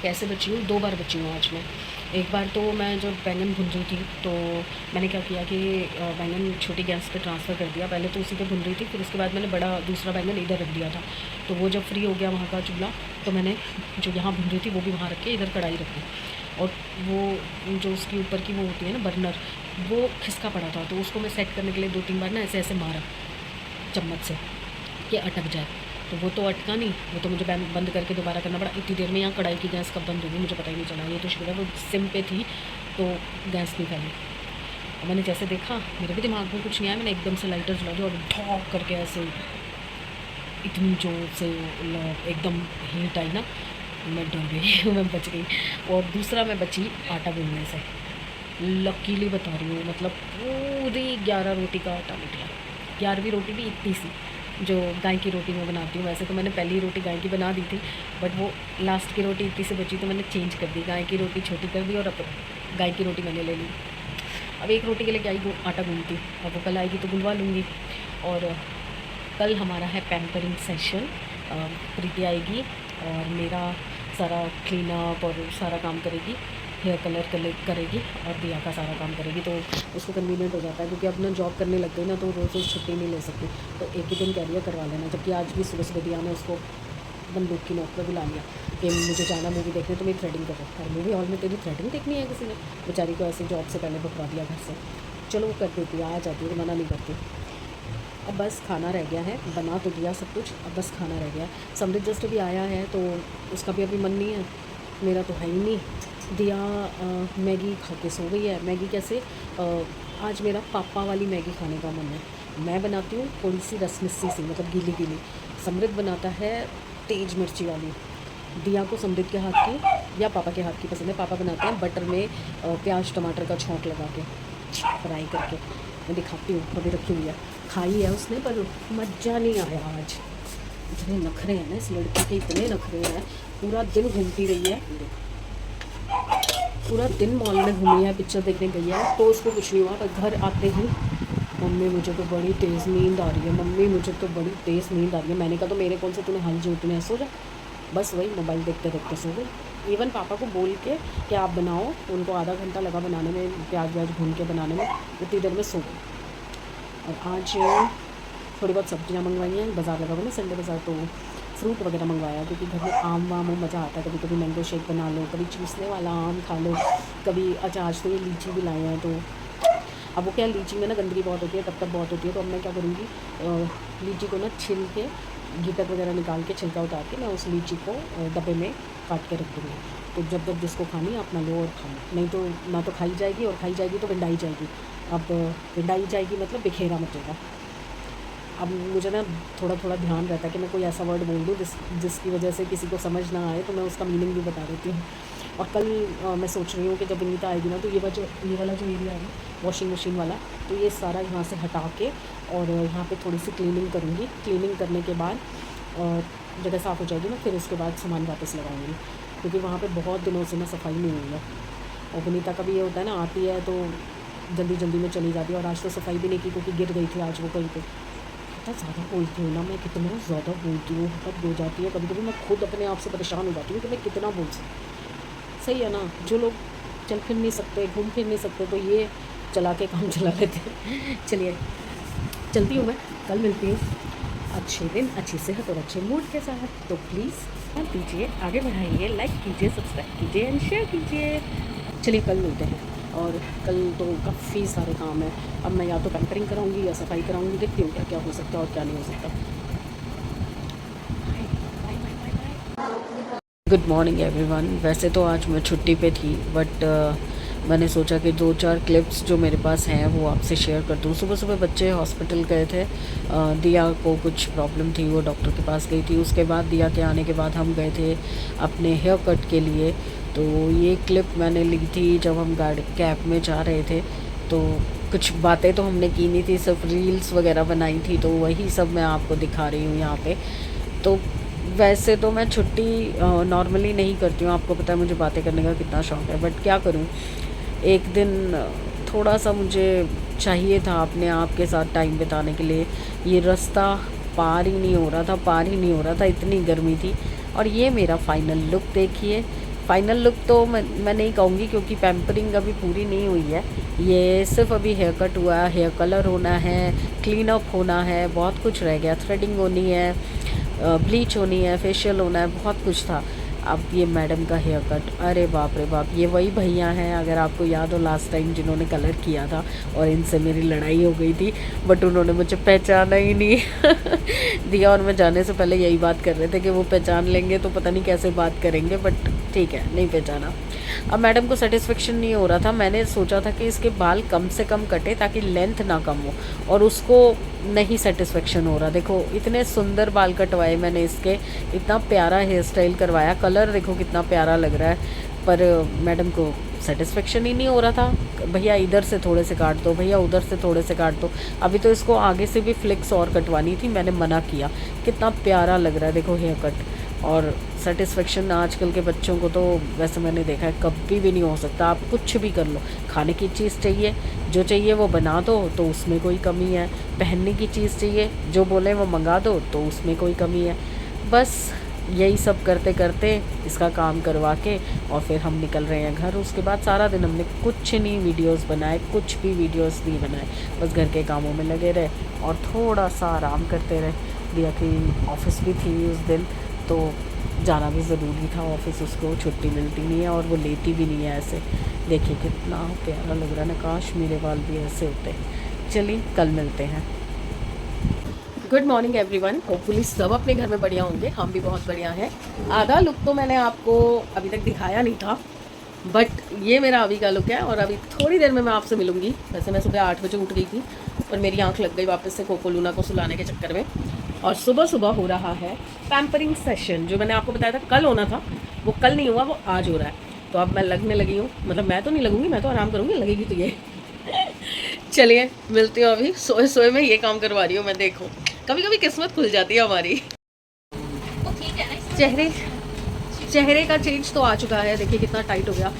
कैसे बची हूँ, 2 बार बची हूँ आज मैं। एक बार तो मैं जब बैंगन भून रही थी तो मैंने क्या किया कि बैंगन छोटी गैस पे ट्रांसफ़र कर दिया। पहले तो उसी पे भून रही थी, फिर उसके बाद मैंने बड़ा दूसरा बैंगन इधर रख दिया था। तो वो जब फ्री हो गया वहाँ का चूल्हा, तो मैंने जो यहाँ भून रही थी वो भी वहाँ रख के इधर कढ़ाई रख दी। और वो जो उसकी ऊपर की वो होती है ना बर्नर, वो खिसका पड़ा था, तो उसको मैं सेट करने के लिए 2-3 बार ना ऐसे ऐसे मारा चम्मच से कि अटक जाए। तो वो तो अटका नहीं, वो तो मुझे बंद करके दोबारा करना पड़ा। इतनी देर में यहाँ कढ़ाई की गैस कब बंद होगी मुझे पता ही नहीं चला। ये तो शुक्र है वो सिम पे थी तो गैस नहीं फैली। और मैंने जैसे देखा, मेरे भी दिमाग में कुछ नहीं आया, मैंने एकदम से लाइटर जला दिया और धौक करके ऐसे इतनी ज़ोर से एकदम हीट आई ना, मैं डर गई मैं बच गई। और दूसरा मैं बची आटा गूँधने से। लकीली बता रही हूँ, मतलब पूरी 11 रोटी का आटा निकला। 11वीं रोटी भी इतनी सी जो गाय की रोटी मैं बनाती हूँ। वैसे तो मैंने पहली रोटी गाय की बना दी थी, बट वो लास्ट की रोटी इतनी सी बची तो मैंने चेंज कर दी, गाय की रोटी छोटी कर दी और अब गाय की रोटी मैंने ले ली। अब एक रोटी के लिए क्या ही आटा गूँधती, अब वो कल आएगी तो गुलवा लूँगी। और कल हमारा है पैम्परिंग सेशन। प्रीति आएगी और मेरा सारा क्लीन अप और सारा काम करेगी, हेयर कलर करेगी और दिया का सारा काम करेगी। तो उसको कन्वीनियंट हो जाता है, क्योंकि अब ना जॉब करने लग गई ना तो रोज़ रोज़ छुट्टी नहीं ले सकती। तो एक ही दिन कैरियर करवा लेना। जबकि आज भी सुबह सुबह दिया ने उसको बंदूक की नोक पर बुला लिया कि मुझे जाना मूवी देखने, तो मेरी थ्रेडिंग करो। और मूवी हॉल में तेरी थ्रेडिंग देखनी है किसी ने? बेचारी को ऐसे जॉब से पहले भगवा दिया घर से। चलो वो कर देती है, आ जाती है, मना नहीं करती। अब बस खाना रह गया है, बना तो दिया सब कुछ, अब बस खाना रह गया है। समृद्ध जस्ट भी आया है तो उसका भी अभी मन नहीं है, मेरा तो है ही नहीं। दिया मैगी खा के सो गई है। मैगी कैसे? आज मेरा पापा वाली मैगी खाने का मन है। मैं बनाती हूँ थोड़ी सी रसमिस्सी सी, मतलब गीली गीली। समृद्ध बनाता है तेज़ मिर्ची वाली। दिया को समृद्ध के हाथ की या पापा के हाथ की पसंद है। पापा बनाते हैं बटर में प्याज टमाटर का छौंक लगा के फ्राई करके। मैं दिखाती हूँ, अभी रखी हुई है, खाई है उसने पर मज़ा नहीं आया आज। इतने नखरे हैं ना इस लड़की के, इतने नखरे हैं। पूरा दिन घूमती रही है, पूरा दिन मॉल में घूमी है, पिक्चर देखने गई है, तो उसको कुछ नहीं हुआ। पर घर आते ही मम्मी मुझे तो बड़ी तेज़ नींद आ रही है, मम्मी मुझे तो बड़ी तेज़ नींद आ रही है। मैंने कहा तो मेरे कौन से तूने हाल जो तूने सो जा। बस वही मोबाइल देखते देखते सो गई। इवन पापा को बोल के कि आप बनाओ, उनको आधा घंटा लगा बनाने में, प्याज व्याज भून के बनाने में, उतनी देर में सो गई। और आज थोड़ी बहुत सब्जियां मंगवाई हैं, बाज़ार लगा हुआ ना संडे बाज़ार, तो फ्रूट वगैरह मंगवाया, क्योंकि घर में आम वाम हो मज़ा आता है। कभी कभी मैंगो शेक बना लो, कभी चूसने वाला आम खा लो, कभी अच्छा आज तो ये लीची भी लाए हैं। तो अब वो क्या, लीची में ना गंदगी बहुत होती है, टप टप बहुत होती है। तो अब मैं क्या करूँगी, लीची को ना छिल के गिटक वगैरह निकाल के छिलका उतार के मैं उस लीची को डब्बे में काट के रख दूँगी। तो जब जब जिसको खानी है अपना लो और खाओ, नहीं तो ना तो खाई जाएगी, और खाई जाएगी तो विंडाई जाएगी। अब विंडाई जाएगी मतलब बिखेरा मचेगा। अब मुझे ना थोड़ा थोड़ा ध्यान रहता है कि मैं कोई ऐसा वर्ड बोल दूँ जिसकी वजह से किसी को समझ ना आए, तो मैं उसका मीनिंग भी बता देती हूँ। और कल मैं सोच रही हूँ कि जब विनीता आएगी ना, तो ये वाला जो एरिया है वॉशिंग मशीन वाला, तो ये सारा यहाँ से हटा के और यहाँ पे थोड़ी सी क्लीनिंग करूँगी। क्लीनिंग करने के बाद जगह साफ़ हो जाएगी ना, फिर उसके बाद सामान वापस लगाऊँगी, क्योंकि वहाँ पे बहुत दिनों से ना सफाई नहीं हुई है। और विनीता का भी ये होता है ना, आती है तो जल्दी जल्दी में चली जाती है। और आज तो सफाई भी नहीं की, क्योंकि गिर गई थी आज वो कहीं पे। इतना ज़्यादा बोलती हूँ ना मैं, कितना ज़्यादा बोलती हूँ, हद हो जाती है। कभी कभी मैं खुद अपने आप से परेशान हो जाती हूँ कि मैं कितना बोल सकती। सही है ना, जो लोग चल फिर नहीं सकते, घूम फिर नहीं सकते, तो ये चला के काम चला लेते हैं। चलिए चलती हूँ मैं, कल मिलती हूँ अच्छे दिन, अच्छी सेहत और अच्छे मूड के साथ। तो प्लीज़ लाइक कीजिए, आगे बढ़ाइए, लाइक कीजिए, सब्सक्राइब कीजिए एंड शेयर कीजिए। चलिए कल मिलते हैं। और कल तो काफ़ी सारे काम हैं। अब मैं या तो पैम्परिंग कराऊंगी या सफाई कराऊंगी, देखती हूँ क्या क्या हो सकता है और क्या नहीं हो सकता। Good morning everyone. वैसे तो आज मैं छुट्टी पे थी, बट मैंने सोचा कि 2-4 क्लिप्स जो मेरे पास हैं वो आपसे शेयर कर दूँ। सुबह सुबह बच्चे हॉस्पिटल गए थे, दिया को कुछ प्रॉब्लम थी, वो डॉक्टर के पास गई थी। उसके बाद दिया के आने के बाद हम गए थे अपने हेयर कट के लिए। तो ये क्लिप मैंने ली थी जब हम गाड़ी कैब में जा रहे थे। तो कुछ बातें तो हमने की नहीं थी, सिर्फ रील्स वगैरह बनाई थी, तो वही सब मैं आपको दिखा रही हूँ यहाँ पे। तो वैसे तो मैं छुट्टी नॉर्मली नहीं करती हूँ, आपको पता है मुझे बातें करने का कितना शौक़ है, बट क्या करूँ, एक दिन थोड़ा सा मुझे चाहिए था अपने आप के साथ टाइम बिताने के लिए। ये रास्ता पार ही नहीं हो रहा था, इतनी गर्मी थी। और ये मेरा फाइनल लुक देखिए, फाइनल लुक तो मैं नहीं कहूँगी क्योंकि पैम्परिंग अभी पूरी नहीं हुई है। ये सिर्फ अभी हेयर कट हुआ है, हेयर कलर होना है, क्लीन अप होना है, बहुत कुछ रह गया, थ्रेडिंग होनी है, ब्लीच होनी है, फेशियल होना है, बहुत कुछ था। अब ये मैडम का हेयर कट, अरे बाप रे बाप, ये वही भैया हैं अगर आपको याद हो लास्ट टाइम जिन्होंने कलर किया था और इनसे मेरी लड़ाई हो गई थी, बट उन्होंने मुझे पहचाना ही नहीं। दिया और मैं जाने से पहले यही बात कर रहे थे कि वो पहचान लेंगे तो पता नहीं कैसे बात करेंगे, बट ठीक है, नहीं पहचाना। अब मैडम को सेटिस्फेक्शन नहीं हो रहा था, मैंने सोचा था कि इसके बाल कम से कम कटे ताकि लेंथ ना कम हो, और उसको नहीं सेटिस्फेक्शन हो रहा। देखो इतने सुंदर बाल कटवाए मैंने इसके, इतना प्यारा हेयर स्टाइल करवाया, कलर देखो कितना प्यारा लग रहा है, पर मैडम को सेटिस्फेक्शन ही नहीं हो रहा था। भैया इधर से थोड़े से काट दो, भैया उधर से थोड़े से काट दो। अभी तो इसको आगे से भी फ्लिक्स और कटवानी थी, मैंने मना किया। कितना प्यारा लग रहा है देखो हेयर कट, और सेटिस्फेक्शन आजकल के बच्चों को तो वैसे मैंने देखा है कभी भी नहीं हो सकता। आप कुछ भी कर लो, खाने की चीज़ चाहिए, जो चाहिए वो बना दो तो उसमें कोई कमी है, पहनने की चीज़ चाहिए, जो बोले वो मंगा दो तो उसमें कोई कमी है। बस यही सब करते करते इसका काम करवा के और फिर हम निकल रहे हैं घर। उसके बाद सारा दिन हमने कुछ नहीं वीडियोस बनाए, कुछ भी वीडियोस नहीं बनाए, बस घर के कामों में लगे रहे और थोड़ा सा आराम करते रहे। दिया कि ऑफिस भी थी उस दिन तो जाना भी ज़रूरी था ऑफिस, उसको छुट्टी मिलती नहीं है और वो लेती भी नहीं है ऐसे। देखिए कितना प्यारा लग रहा है ना, काश मेरे बाल भी ऐसे होते। चलिए कल मिलते हैं। गुड मॉर्निंग एवरीवन, होपफुली सब अपने घर में बढ़िया होंगे, हम भी बहुत बढ़िया हैं। आधा लुक तो मैंने आपको अभी तक दिखाया नहीं था, बट ये मेरा अभी का लुक है और अभी थोड़ी देर में मैं आपसे मिलूंगी। वैसे मैं सुबह 8 बजे उठ गई थी और मेरी आंख लग गई वापस से कोको लूना को सुलाने के चक्कर में, और सुबह सुबह हो रहा है पैम्परिंग सेशन। जो मैंने आपको बताया था कल होना था, वो कल नहीं हुआ, वो आज हो रहा है। तो अब मैं लगने लगी हूँ, मतलब मैं तो नहीं लगूंगी, मैं तो आराम करूँगी, लगेगी तो ये। चलिए मिलती हूँ। अभी सोए सोए में ये काम करवा रही हूँ मैं, देखो कभी कभी किस्मत खुल जाती है हमारी। चेहरे का चेंज तो आ चुका है, देखिए कितना टाइट हो गया।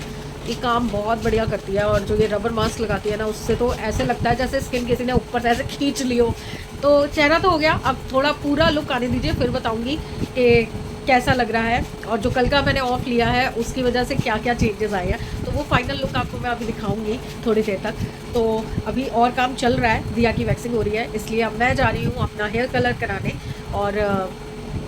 ये काम बहुत बढ़िया करती है, और जो ये रबर मास्क लगाती है ना, उससे तो ऐसे लगता है जैसे स्किन किसी ने ऊपर से ऐसे खींच ली हो। तो चेहरा तो हो गया, अब थोड़ा पूरा लुक आने दीजिए, फिर बताऊंगी कि कैसा लग रहा है, और जो कल का मैंने ऑफ लिया है उसकी वजह से क्या क्या चेंजेस आए हैं, तो वो फाइनल लुक आपको मैं अभी दिखाऊंगी थोड़ी देर तक। तो अभी और काम चल रहा है, दिया की वैक्सिंग हो रही है, इसलिए अब मैं जा रही हूँ अपना हेयर कलर कराने, और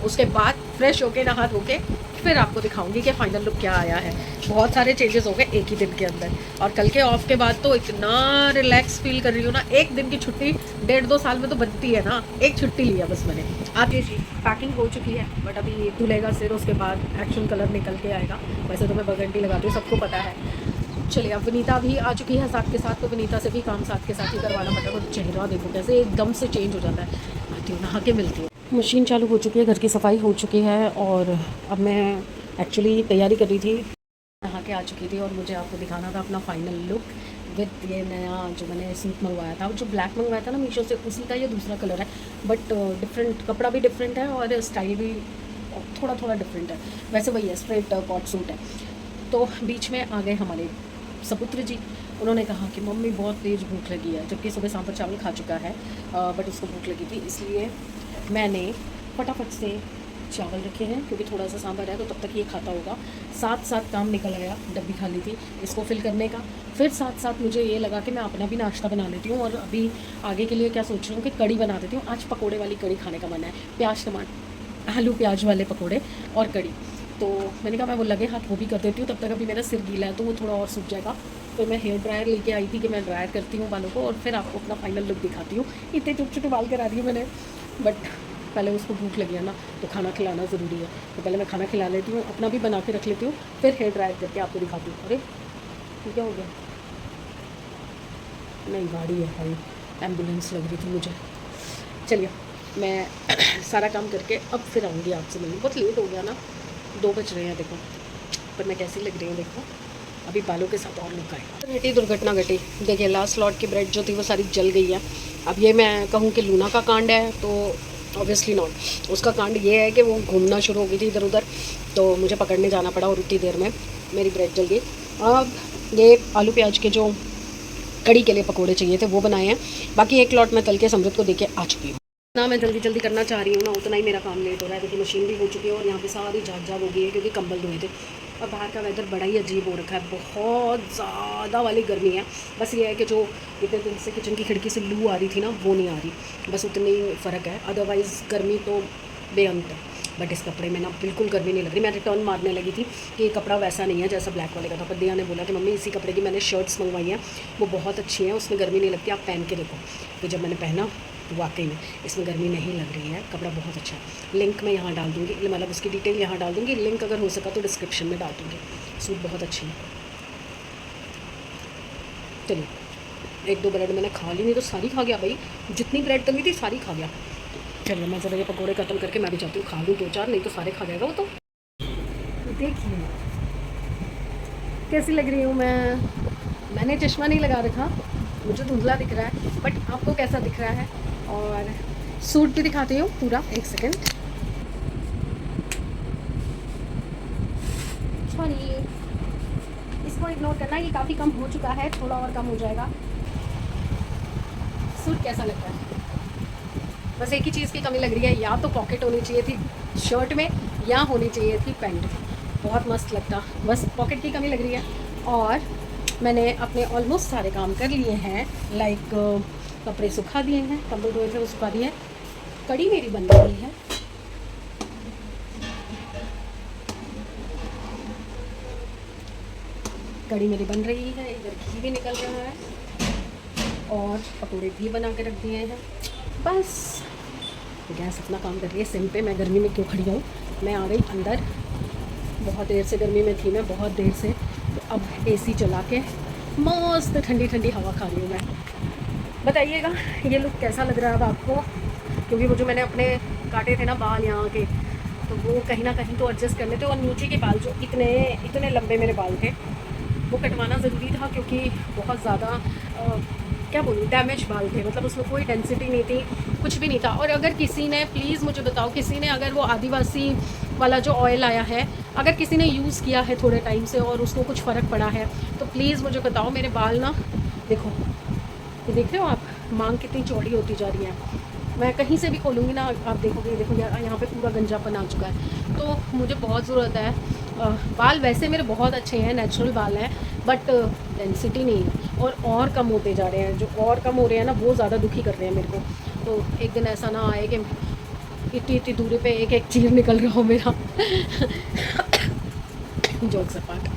उसके बाद फ्रेश होके नहा धो के फिर आपको दिखाऊंगी कि फाइनल लुक क्या आया है। बहुत सारे चेंजेस हो गए एक ही दिन के अंदर, और कल के ऑफ के बाद तो इतना रिलैक्स फील कर रही हूँ ना। एक दिन की छुट्टी 1.5-2 साल में तो बनती है ना, एक छुट्टी लिया बस मैंने। आती जी पैकिंग हो चुकी है, बट अभी धुलेगा सिर, उसके बाद एक्शन कलर निकल के आएगा। वैसे तो मैं बर्गंडी लगाती हूँ, सबको पता है। चलिए अब विनीता भी आ चुकी है साथ के साथ, तो विनीता से भी काम साथ के साथ ही करवाना पड़ेगा। तो चेहरा देखो कैसे एकदम से चेंज हो जाता है। आती हूँ, नहा के मिलती हूँ। मशीन चालू हो चुकी है, घर की सफाई हो चुकी है, और अब मैं एक्चुअली तैयारी कर रही थी, नहा के आ चुकी थी, और मुझे आपको दिखाना था अपना फाइनल लुक विद ये नया जो मैंने सूट मंगवाया था, जो ब्लैक मंगवाया था ना मीशो से, उसी का ये दूसरा कलर है, बट डिफरेंट कपड़ा भी डिफरेंट है और स्टाइल भी थोड़ा थोड़ा डिफरेंट है। वैसे वही है, स्ट्रेट कॉट सूट है। तो बीच में आ गए हमारे सपुत्र जी, उन्होंने कहा कि मम्मी बहुत तेज़ भूख लगी है, जबकि सुबह सांभर चावल खा चुका है, बट उसको भूख लगी थी, इसलिए मैंने फटाफट से चावल रखे हैं, क्योंकि थोड़ा सा सांभर है तो तब तक ये खाता होगा। साथ साथ काम निकल आया, डब्बी खाली थी इसको फिल करने का, फिर साथ साथ मुझे ये लगा कि मैं अपना भी नाश्ता बना लेती हूँ, और अभी आगे के लिए क्या सोच रही हूँ कि कड़ी बना देती हूँ। आज पकोड़े वाली कड़ी खाने का मन है, प्याज टमाटर आलू प्याज वाले पकोड़े और कड़ी। तो मैंने कहा मैं वो लगे हाथ वो भी कर देती हूँ, तब तक अभी मेरा सिर गीला है तो वो थोड़ा और सूख जाएगा। फिर मैं हेयर ड्रायर लेके आई थी कि मैं ड्रायर करती हूँ बालों को, और फिर आपको अपना फाइनल लुक दिखाती हूँ। इतने छोटे छोटे बाल करा दिए मैंने, बट पहले उसको भूख लगी है ना, तो खाना खिलाना ज़रूरी है। तो पहले मैं खाना खिला लेती हूँ, अपना भी बना के रख लेती हूँ, फिर हेयर ड्रायर करके आपको दिखाती हूँ। अरे क्या हो गया? नहीं गाड़ी है भाई, एम्बुलेंस लग रही थी मुझे। चलिए मैं सारा काम करके अब फिर आऊँगी आपसे मिलने। बहुत लेट हो गया ना, 2 बज रहे हैं देखो, पर मैं कैसी लग रही हूँ देखो। अभी बालों के साथ और लुक आएगा। घटी दुर्घटना घटी, देखिए लास्ट लॉट की ब्रेड जो थी वो सारी जल गई है। अब ये मैं कहूँ कि लूना का कांड है तो ऑब्वियसली नॉट। उसका कांड ये है कि वो घूमना शुरू हो गई थी इधर उधर, तो मुझे पकड़ने जाना पड़ा, और उतनी देर में मेरी ब्रेड जल गई। अब ये आलू प्याज के जो कड़ी के लिए पकोड़े चाहिए थे वो बनाए हैं, बाकी एक लॉट मैं तल के समृद्ध को देके आ चुकी हूँ ना। मैं जल्दी जल्दी करना चाह रही हूँ ना, उतना ही मेरा काम लेट हो रहा है, क्योंकि मशीन भी हो चुकी है और यहाँ पे सारी झाग झाग हो गई है क्योंकि कंबल धोए थे। और बाहर का वेदर बड़ा ही अजीब हो रखा है, बहुत ज़्यादा वाली गर्मी है। बस ये है कि जो इतने दिन से किचन की खिड़की से लू आ रही थी ना, वो नहीं आ रही, बस उतनी फ़र्क है। अदरवाइज़ गर्मी तो बेअंत है। बट इस कपड़े में ना बिल्कुल गर्मी नहीं लग रही। मैं रिटर्न मारने लगी थी कि ये कपड़ा वैसा नहीं है जैसा ब्लैक वाले का था, पर दिया ने बोला कि मम्मी इसी कपड़े की मैंने शर्ट्स मंगवाई हैं, वो बहुत अच्छी हैं, उसमें गर्मी नहीं लगती, आप पहन के देखो। तो जब मैंने पहना तो वाकई में इसमें गर्मी नहीं लग रही है, कपड़ा बहुत अच्छा है। लिंक मैं यहाँ डाल दूँगी, मतलब उसकी डिटेल यहाँ डाल दूँगी, लिंक अगर हो सका तो डिस्क्रिप्शन में डाल दूँगी। सूट बहुत अच्छी है। चलिए, एक दो ब्रेड मैंने खा ली, नहीं तो सारी खा गया भाई, जितनी ब्रेड तली थी सारी खा गया। चलिए मैं ज़रा ये पकौड़े ख़त्म करके मैं भी जाती हूँ, खा लूँ दो चार, नहीं तो सारे खा जाएगा वो। तो देखिए कैसी लग रही हूँ मैंने चश्मा नहीं लगा रखा, मुझे धुंधला दिख रहा है, बट आपको कैसा दिख रहा है? और सूट भी दिखाती हूँ पूरा, एक सेकेंड। सॉरी, इसको इग्नोर करना, ये काफ़ी कम हो चुका है, थोड़ा और कम हो जाएगा। सूट कैसा लग रहा है? बस एक ही चीज़ की कमी लग रही है, या तो पॉकेट होनी चाहिए थी शर्ट में, या होनी चाहिए थी पैंट। बहुत मस्त लगता, बस पॉकेट की कमी लग रही है। और मैंने अपने ऑलमोस्ट सारे काम कर लिए हैं, लाइक कपड़े सुखा दिए हैं, कंबल धोए थे वो सुखा दिए हैं, कड़ी मेरी बन रही है, कड़ी मेरी बन रही है, इधर घी भी निकल रहा है, और पकौड़े भी बना के रख दिए हैं। बस तो गैस अपना काम कर रही है सिम पे। मैं गर्मी में क्यों खड़ी हूँ, मैं आ गई अंदर, बहुत देर से गर्मी में थी मैं, बहुत देर से। तो अब एसी चला के मस्त ठंडी ठंडी हवा खा रही हूँ मैं। बताइएगा ये लुक कैसा लग रहा है अब आपको, क्योंकि वो जो मैंने अपने काटे थे ना बाल यहाँ के, तो वो कहीं ना कहीं तो एडजस्ट करने थे। और नीचे के बाल जो इतने इतने लंबे मेरे बाल थे, वो कटवाना ज़रूरी था, क्योंकि बहुत ज़्यादा क्या बोलूँ, डैमेज बाल थे, मतलब उसमें कोई डेंसिटी नहीं थी, कुछ भी नहीं था। और अगर किसी ने, प्लीज़ मुझे बताओ, किसी ने अगर वो आदिवासी वाला जो ऑयल आया है, अगर किसी ने यूज़ किया है थोड़े टाइम से और उसको कुछ फ़र्क पड़ा है, तो प्लीज़ मुझे बताओ। मेरे बाल ना देखो, ये देख रहे हो आप, मांग कितनी चौड़ी होती जा रही है। मैं कहीं से भी खोलूँगी ना, आप देखोगे, देखो यार यहाँ पे पूरा गंजापन आ चुका है। तो मुझे बहुत ज़रूरत है, बाल वैसे मेरे बहुत अच्छे हैं, नेचुरल बाल हैं, बट डेंसिटी नहीं है, और कम होते जा रहे हैं। जो और कम हो रहे हैं ना, वो ज़्यादा दुखी कर रहे हैं मेरे को। तो एक दिन ऐसा ना आए कि इतनी इतनी दूरी पे एक एक चीर निकल रहा हो मेरा। Jokes apart,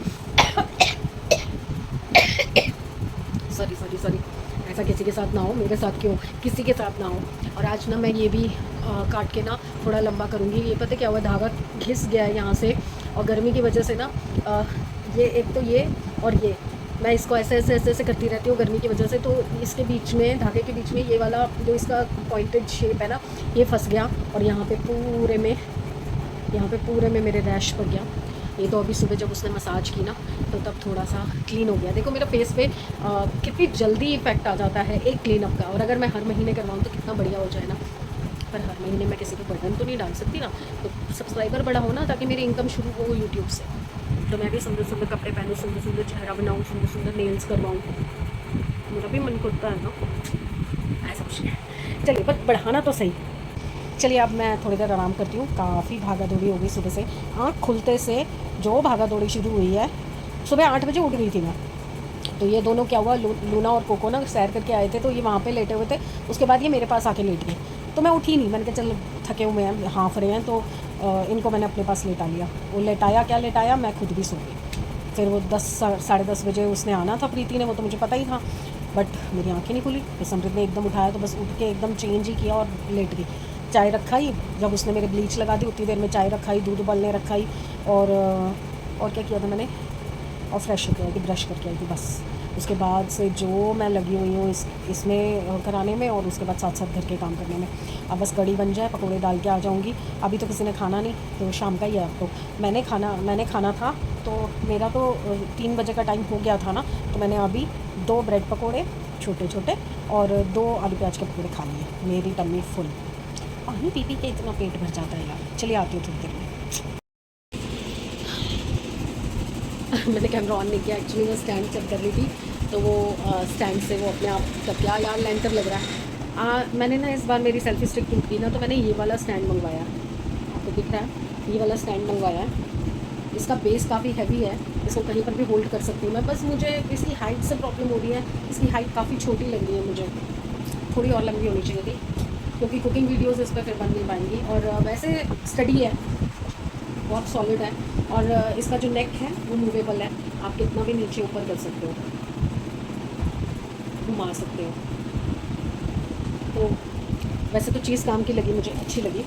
sorry sorry sorry, ऐसा किसी के साथ ना हो, मेरे साथ क्यों, किसी के साथ ना हो। और आज ना मैं ये भी काट के ना थोड़ा लंबा करूँगी। ये पता क्या हुआ, धागा घिस गया है यहाँ से, और गर्मी की वजह से ना ये एक तो ये, और ये मैं इसको ऐसे ऐसे ऐसे ऐसे करती रहती हूँ गर्मी की वजह से। तो इसके बीच में, धागे के बीच में ये वाला जो इसका पॉइंटेड शेप है ना, ये फंस गया, और यहाँ पे पूरे में मेरे रैश पड़ गया। ये तो अभी सुबह जब उसने मसाज की ना, तो तब थोड़ा सा क्लीन हो गया। देखो मेरा फेस पे कितनी जल्दी इफेक्ट आ जाता है एक क्लीनअप का। और अगर मैं हर महीने करवाऊँ तो कितना बढ़िया हो जाए ना, पर हर महीने मैं किसी को बर्डन तो नहीं डाल सकती ना। तो सब्सक्राइबर बड़ा हो ना, ताकि मेरी इनकम शुरू हो यूट्यूब से, तो मैं भी सुंदर सुंदर कपड़े पहनूँ, सुंदर सुंदर चेहरा बनाऊँ, सुंदर सुंदर नेल्स करवाऊँ, मेरा भी मन करता है ना, ऐसा कुछ नहीं। चलिए, पर बढ़ाना तो सही। चलिए अब मैं थोड़ी देर आराम करती हूँ, काफ़ी भागा दौड़ी हो गई सुबह से। आँख खुलते से जो भागा दौड़ी शुरू हुई है, सुबह 8 बजे उठ गई थी मैं। तो ये दोनों क्या हुआ, लूना और कोको ना सैर करके आए थे, तो ये वहाँ पे लेटे हुए थे। उसके बाद ये मेरे पास आके लेट गए, तो मैं उठी नहीं। मैंने कहा चल थके हुए हैं, हाँफ रहे हैं, तो इनको मैंने अपने पास लेटा लिया। वो लेटाया, मैं खुद भी सो गई। फिर वो 10 साढ़े 10 बजे उसने आना था, प्रीति ने, वो तो मुझे पता ही था, बट मेरी आँखें नहीं खुली। फिर समृद्ध ने एकदम उठाया, तो बस उठ के एकदम चेंज ही किया और लेट गई। चाय रखा ही, जब उसने मेरे ब्लीच लगा दी उतनी देर में चाय रखा ही, दूध उबलने रखा ही, और क्या किया था मैंने, और फ्रेश होकर आई थी, ब्रश करके आई थी, बस। उसके बाद से जो मैं लगी हुई हूँ इसमें कराने में, और उसके बाद साथ साथ घर के काम करने में। अब बस कड़ी बन जाए, पकौड़े डाल के आ जाऊँगी। अभी तो किसी ने खाना नहीं, तो शाम का ही है अब तो। मैंने खाना था, तो मेरा तो 3 बजे का टाइम हो गया था ना, तो मैंने अभी 2 ब्रेड पकौड़े छोटे छोटे और 2 आलू प्याज के पकौड़े खा लिए। मेरी टम्मी फुल। पानी पी के इतना पेट भर जाता है यार। चलिए आती हूँ थोड़ी देर में। मैंने कैमरा ऑन नहीं किया, एक्चुअली वो स्टैंड चेक कर रही थी, तो वो स्टैंड से वो अपने आप का क्या यार लेंटर लग रहा है। मैंने ना इस बार मेरी सेल्फी स्टिक टूट गई ना, तो मैंने ये वाला स्टैंड मंगवाया। आपको दिख रहा है, ये वाला स्टैंड मंगवाया है। इसका बेस काफ़ी हैवी है, इसको कहीं पर भी होल्ड कर सकती हूँ मैं। बस मुझे इसकी हाइट से प्रॉब्लम हो रही है, इसकी हाइट काफ़ी छोटी लग रही है मुझे, थोड़ी और लंबी होनी चाहिए थी, क्योंकि कुकिंग वीडियोस इस पर फिर बन नहीं पाएंगी। और वैसे स्टडी है, बहुत सॉलिड है, और इसका जो नेक है वो मूवेबल है, आप कितना भी नीचे ऊपर कर सकते हो, घुमा सकते हो। तो वैसे तो चीज़ काम की लगी, मुझे अच्छी लगी,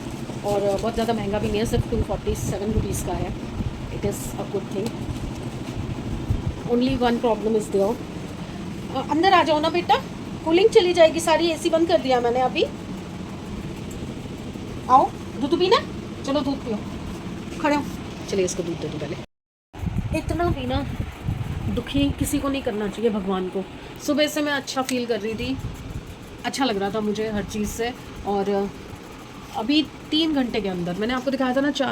और बहुत ज़्यादा महंगा भी नहीं है, सिर्फ 247 रुपीज़ का है। It is a good thing. Only one problem is there. अंदर आ जाओ ना बेटा, कूलिंग चली जाएगी सारी, एसी बंद कर दिया मैंने अभी। आओ दूध पीना, चलो दूध पियो, खड़े हो। चलिए इसको दूध दे दो पहले। इतना भी ना दुखी किसी को नहीं करना चाहिए भगवान को। सुबह से मैं अच्छा फील कर रही थी, अच्छा लग रहा था मुझे हर चीज़ से, और अभी 3 घंटे के अंदर मैंने आपको दिखाया था ना 4